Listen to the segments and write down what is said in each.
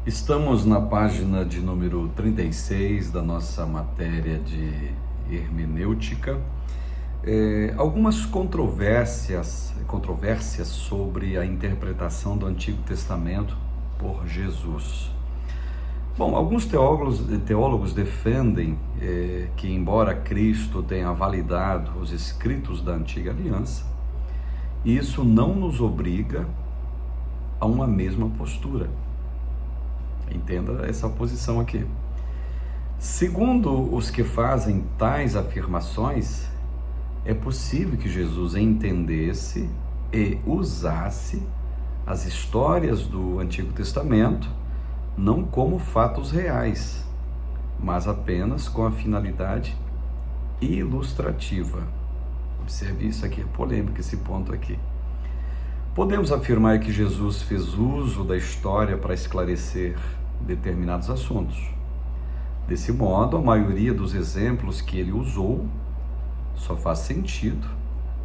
Estamos na página de número 36 da nossa matéria de hermenêutica. Algumas controvérsias sobre a interpretação do Antigo Testamento por Jesus. Bom, alguns teólogos defendem que, embora Cristo tenha validado os escritos da Antiga Aliança, isso não nos obriga a uma mesma postura. Entenda essa posição aqui. Segundo os que fazem tais afirmações, é possível que Jesus entendesse e usasse as histórias do Antigo Testamento não como fatos reais, mas apenas com a finalidade ilustrativa. Observe isso aqui, é polêmico esse ponto aqui. Podemos afirmar que Jesus fez uso da história para esclarecer determinados assuntos. Desse modo, a maioria dos exemplos que ele usou só faz sentido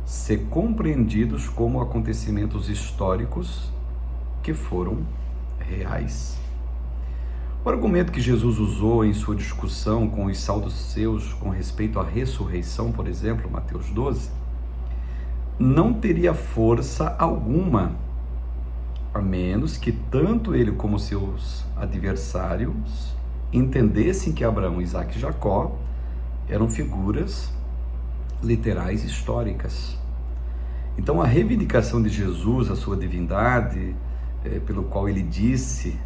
ser compreendidos como acontecimentos históricos que foram reais. O argumento que Jesus usou em sua discussão com os saduceus com respeito à ressurreição, por exemplo, Mateus 12, não teria força alguma, a menos que tanto ele como seus adversários entendessem que Abraão, Isaque e Jacó eram figuras literais históricas. Então, a reivindicação de Jesus, a sua divindade, pelo qual ele disse,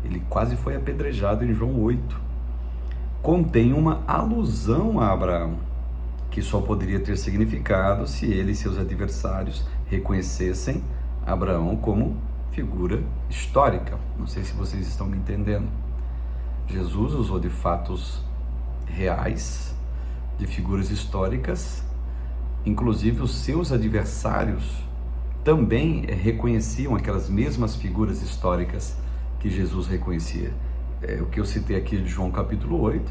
ele quase foi apedrejado em João 8, contém uma alusão a Abraão, que só poderia ter significado se ele e seus adversários reconhecessem Abraão como figura histórica. Não sei se vocês estão me entendendo. Jesus usou de fatos reais, de figuras históricas, inclusive os seus adversários também reconheciam aquelas mesmas figuras históricas que Jesus reconhecia. O que eu citei aqui de João capítulo 8,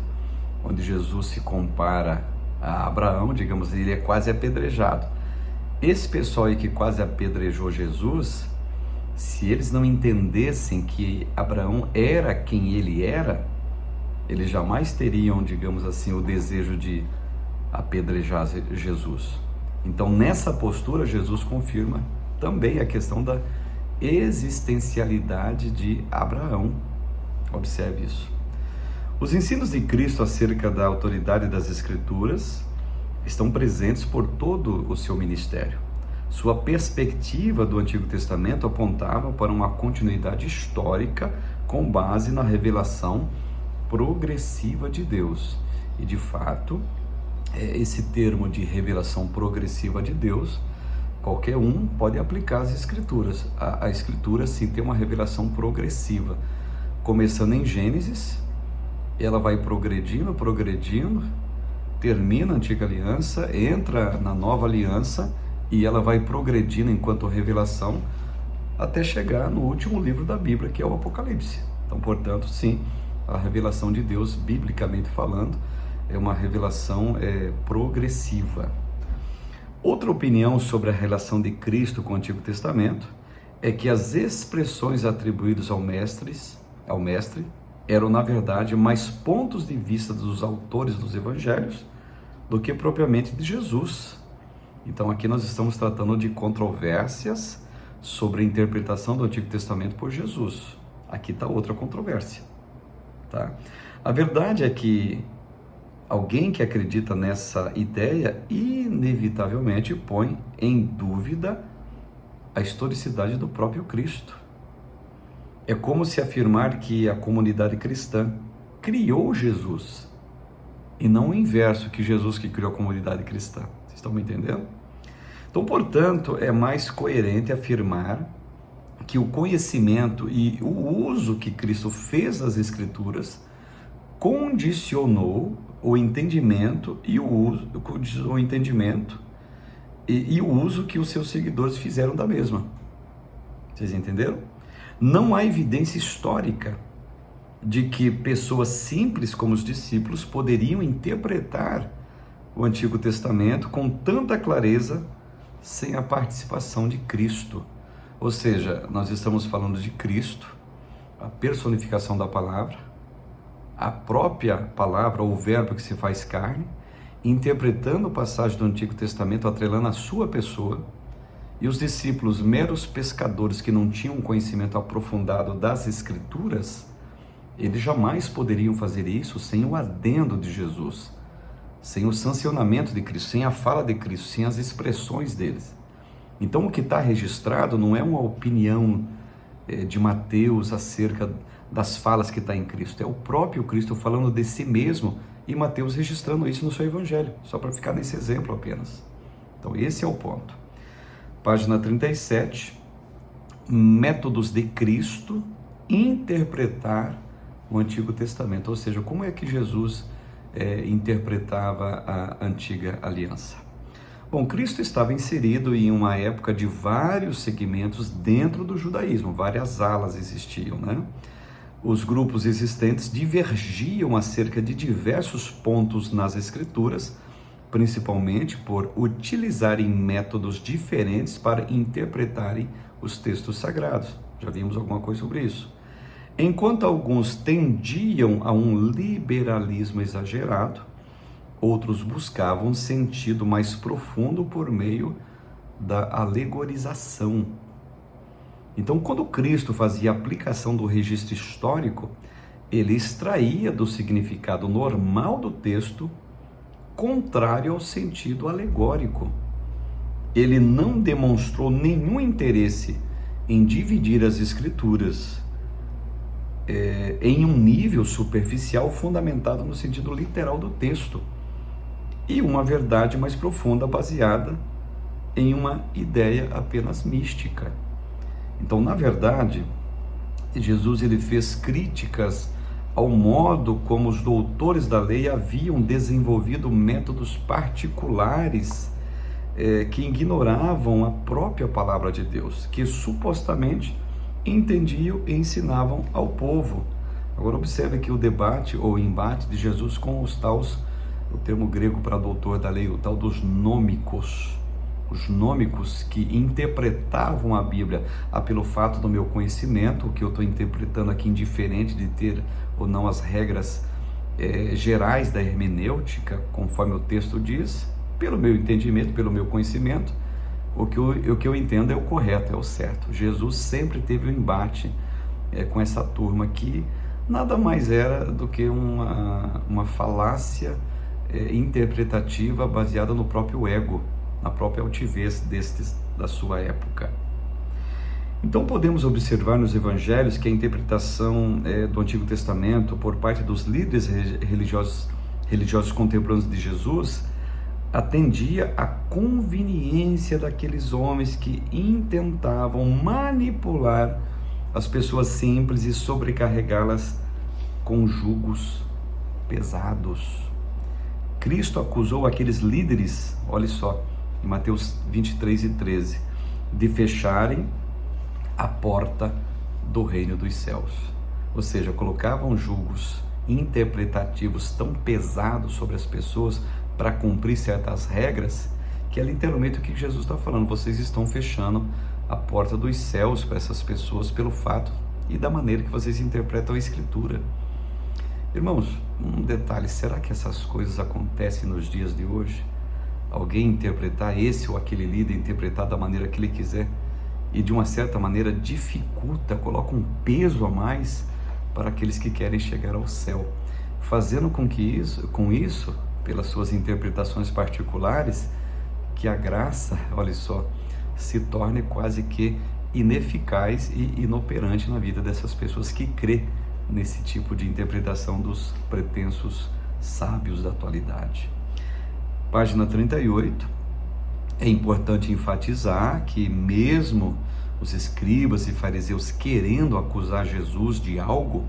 onde Jesus se compara a Abraão, digamos, ele é quase apedrejado. Esse pessoal aí que quase apedrejou Jesus, se eles não entendessem que Abraão era quem ele era, eles jamais teriam, digamos assim, o desejo de apedrejar Jesus. Então, nessa postura, Jesus confirma também a questão da existencialidade de Abraão. Observe isso. Os ensinos de Cristo acerca da autoridade das Escrituras estão presentes por todo o seu ministério. Sua perspectiva do Antigo Testamento apontava para uma continuidade histórica com base na revelação progressiva de Deus. E, de fato, esse termo de revelação progressiva de Deus, qualquer um pode aplicar às Escrituras. A Escritura, sim, tem uma revelação progressiva. Começando em Gênesis, ela vai progredindo, termina a Antiga Aliança, entra na Nova Aliança e ela vai progredindo enquanto revelação até chegar no último livro da Bíblia, que é o Apocalipse. Então, portanto, sim, a revelação de Deus, biblicamente falando, é uma revelação progressiva. Outra opinião sobre a relação de Cristo com o Antigo Testamento é que as expressões atribuídas ao mestre eram, na verdade, mais pontos de vista dos autores dos evangelhos do que propriamente de Jesus. Então, aqui nós estamos tratando de controvérsias sobre a interpretação do Antigo Testamento por Jesus. Aqui está outra controvérsia, tá? A verdade é que alguém que acredita nessa ideia inevitavelmente põe em dúvida a historicidade do próprio Cristo. É como se afirmar que a comunidade cristã criou Jesus e não o inverso, que Jesus que criou a comunidade cristã. Vocês estão me entendendo? Então, portanto, é mais coerente afirmar que o conhecimento e o uso que Cristo fez das Escrituras condicionou o entendimento e o uso que os seus seguidores fizeram da mesma. Vocês entenderam? Não há evidência histórica de que pessoas simples como os discípulos poderiam interpretar o Antigo Testamento com tanta clareza sem a participação de Cristo. Ou seja, nós estamos falando de Cristo, a personificação da palavra, a própria palavra ou o verbo que se faz carne, interpretando passagem do Antigo Testamento, atrelando a sua pessoa, e os discípulos, meros pescadores que não tinham conhecimento aprofundado das Escrituras, eles jamais poderiam fazer isso sem o adendo de Jesus, sem o sancionamento de Cristo, sem a fala de Cristo, sem as expressões deles. Então o que está registrado não é uma opinião de Mateus acerca das falas que está em Cristo, é o próprio Cristo falando de si mesmo e Mateus registrando isso no seu evangelho, só para ficar nesse exemplo apenas. Então esse é o ponto. Página 37, métodos de Cristo interpretar o Antigo Testamento, ou seja, como é que Jesus interpretava a antiga aliança. Bom, Cristo estava inserido em uma época de vários segmentos dentro do judaísmo, várias alas existiam, né? Os grupos existentes divergiam acerca de diversos pontos nas Escrituras, principalmente por utilizarem métodos diferentes para interpretarem os textos sagrados. Já vimos alguma coisa sobre isso. Enquanto alguns tendiam a um liberalismo exagerado, outros buscavam um sentido mais profundo por meio da alegorização. Então, quando Cristo fazia a aplicação do registro histórico, ele extraía do significado normal do texto, contrário ao sentido alegórico. Ele não demonstrou nenhum interesse em dividir as Escrituras em um nível superficial fundamentado no sentido literal do texto e uma verdade mais profunda baseada em uma ideia apenas mística. Então, na verdade, Jesus ele fez críticas ao modo como os doutores da lei haviam desenvolvido métodos particulares que ignoravam a própria palavra de Deus, que supostamente entendiam e ensinavam ao povo. Agora observe aqui o debate ou embate de Jesus com os tais, o termo grego para doutor da lei, o tal dos nômicos. Os nômicos que interpretavam a Bíblia pelo fato do meu conhecimento, o que eu estou interpretando aqui indiferente de ter ou não as regras gerais da hermenêutica, conforme o texto diz, pelo meu entendimento, pelo meu conhecimento, o que eu entendo é o correto, é o certo. Jesus sempre teve um embate com essa turma que nada mais era do que uma falácia interpretativa baseada no próprio ego, na própria altivez da sua época. Então podemos observar nos evangelhos que a interpretação do Antigo Testamento por parte dos líderes religiosos contemporâneos de Jesus atendia à conveniência daqueles homens que intentavam manipular as pessoas simples e sobrecarregá-las com jugos pesados. Cristo acusou aqueles líderes, olha só, em Mateus 23:13, de fecharem a porta do reino dos céus. Ou seja, colocavam julgos interpretativos tão pesados sobre as pessoas para cumprir certas regras, que é literalmente o que Jesus está falando. Vocês estão fechando a porta dos céus para essas pessoas pelo fato e da maneira que vocês interpretam a Escritura. Irmãos, um detalhe, será que essas coisas acontecem nos dias de hoje? Alguém interpretar esse ou aquele líder, interpretar da maneira que ele quiser e de uma certa maneira dificulta, coloca um peso a mais para aqueles que querem chegar ao céu, fazendo com isso, pelas suas interpretações particulares, que a graça, olha só, se torne quase que ineficaz e inoperante na vida dessas pessoas que crê nesse tipo de interpretação dos pretensos sábios da atualidade. Página 38, é importante enfatizar que mesmo os escribas e fariseus querendo acusar Jesus de algo,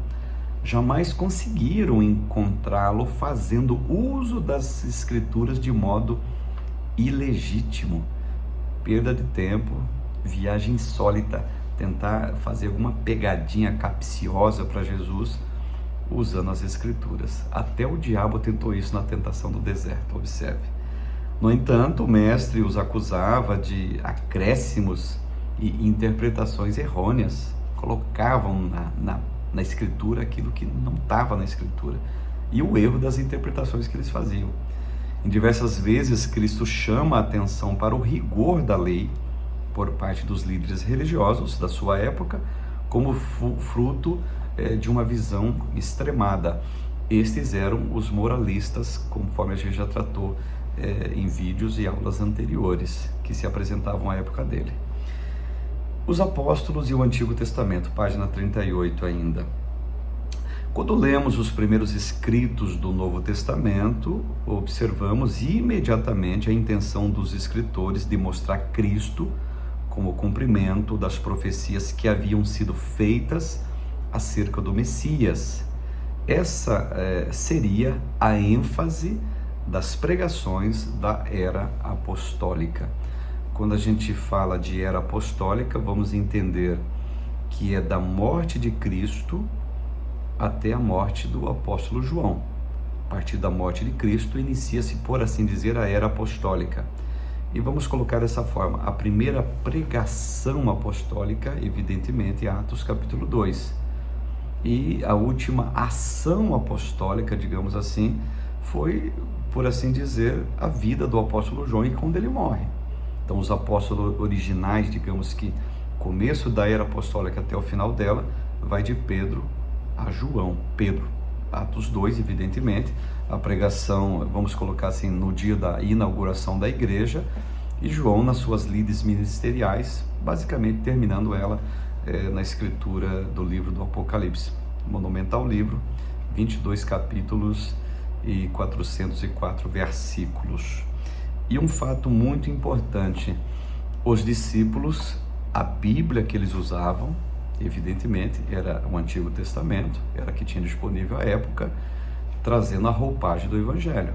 jamais conseguiram encontrá-lo fazendo uso das Escrituras de modo ilegítimo. Perda de tempo, viagem insólita, tentar fazer alguma pegadinha capciosa para Jesus usando as Escrituras. Até o diabo tentou isso na tentação do deserto, observe. No entanto, o mestre os acusava de acréscimos e interpretações errôneas, colocavam na Escritura aquilo que não estava na Escritura, e o erro das interpretações que eles faziam. Em diversas vezes, Cristo chama a atenção para o rigor da lei por parte dos líderes religiosos da sua época, como fruto de uma visão extremada. Estes eram os moralistas, conforme a gente já tratou em vídeos e aulas anteriores, que se apresentavam à época dele. Os apóstolos e o Antigo Testamento, página 38 ainda. Quando lemos os primeiros escritos do Novo Testamento, observamos imediatamente a intenção dos escritores de mostrar Cristo como cumprimento das profecias que haviam sido feitas acerca do Messias. Essa seria a ênfase das pregações da era apostólica. Quando a gente fala de era apostólica, vamos entender que é da morte de Cristo até a morte do apóstolo João. A partir da morte de Cristo, inicia-se, por assim dizer, a era apostólica. E vamos colocar dessa forma: a primeira pregação apostólica, evidentemente, é Atos capítulo 2. E a última ação apostólica, digamos assim, foi, por assim dizer, a vida do apóstolo João e quando ele morre. Então, os apóstolos originais, digamos que começo da era apostólica até o final dela, vai de Pedro a João. Pedro, Atos 2, evidentemente, a pregação, vamos colocar assim, no dia da inauguração da igreja, e João nas suas lides ministeriais, basicamente terminando ela na escritura do livro do Apocalipse. Monumental livro, 22 capítulos e 404 versículos. E um fato muito importante: os discípulos, a Bíblia que eles usavam, evidentemente, era o Antigo Testamento, era a que tinha disponível à época, trazendo a roupagem do Evangelho,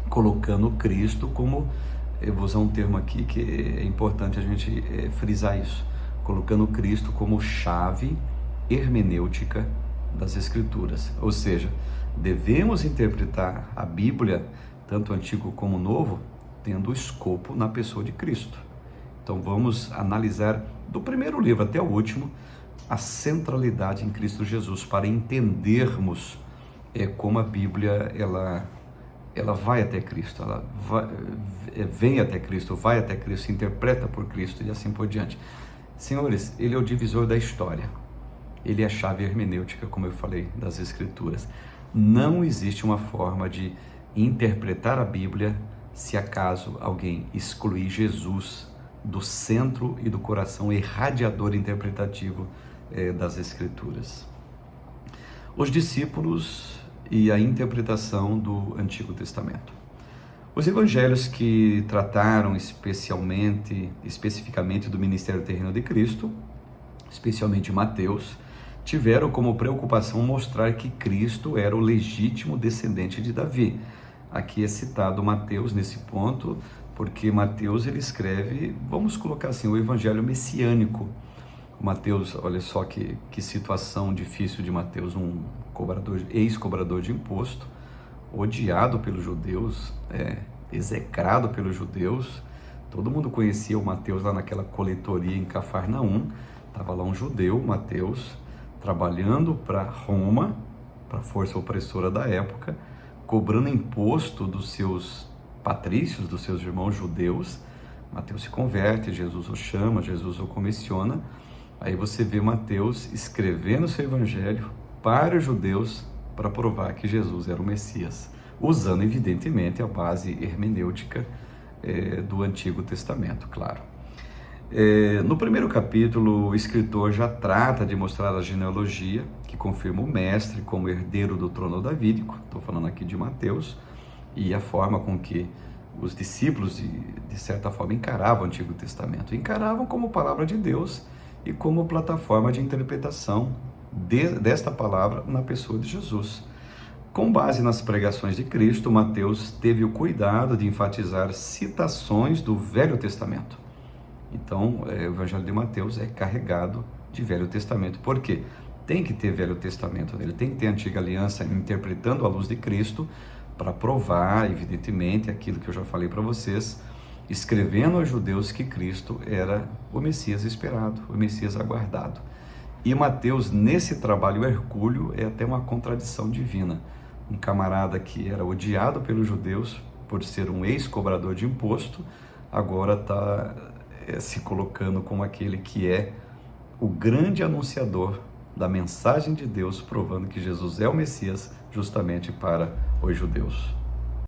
colocando Cristo como, eu vou usar um termo aqui que é importante a gente frisar isso, colocando Cristo como chave hermenêutica das Escrituras. Ou seja, devemos interpretar a Bíblia, tanto o Antigo como o Novo, tendo o escopo na pessoa de Cristo. Então vamos analisar do primeiro livro até o último a centralidade em Cristo Jesus, para entendermos como a Bíblia ela vai até Cristo, ela vem até Cristo, vai até Cristo, se interpreta por Cristo e assim por diante. Senhores, ele é o divisor da história, ele é a chave hermenêutica, como eu falei, das Escrituras. Não existe uma forma de interpretar a Bíblia se acaso alguém excluir Jesus do centro e do coração irradiador interpretativo das Escrituras. Os discípulos e a interpretação do Antigo Testamento. Os evangelhos que trataram especificamente do ministério terreno de Cristo, especialmente Mateus, tiveram como preocupação mostrar que Cristo era o legítimo descendente de Davi. Aqui é citado Mateus nesse ponto, porque Mateus ele escreve, vamos colocar assim, o evangelho messiânico. Mateus, olha só que situação difícil de Mateus, um ex-cobrador de imposto, odiado pelos judeus, execrado pelos judeus. Todo mundo conhecia o Mateus lá naquela coletoria em Cafarnaum. Estava lá um judeu, Mateus, trabalhando para Roma, para a força opressora da época, cobrando imposto dos seus patrícios, dos seus irmãos judeus. Mateus se converte, Jesus o chama, Jesus o comissiona. Aí você vê Mateus escrevendo seu evangelho para os judeus para provar que Jesus era o Messias, usando evidentemente a base hermenêutica do Antigo Testamento, claro. No primeiro capítulo, o escritor já trata de mostrar a genealogia que confirma o mestre como herdeiro do trono davídico. Estou falando aqui de Mateus, e a forma com que os discípulos, de certa forma, encaravam o Antigo Testamento. Encaravam como palavra de Deus e como plataforma de interpretação desta palavra na pessoa de Jesus. Com base nas pregações de Cristo, Mateus teve o cuidado de enfatizar citações do Velho Testamento. Então, o Evangelho de Mateus é carregado de Velho Testamento. Por quê? Tem que ter Velho Testamento nele, tem que ter a Antiga Aliança interpretando a luz de Cristo para provar, evidentemente, aquilo que eu já falei para vocês, escrevendo aos judeus que Cristo era o Messias esperado, o Messias aguardado. E Mateus, nesse trabalho hercúleo, é até uma contradição divina. Um camarada que era odiado pelos judeus por ser um ex-cobrador de imposto, agora está se colocando como aquele que é o grande anunciador da mensagem de Deus, provando que Jesus é o Messias justamente para os judeus.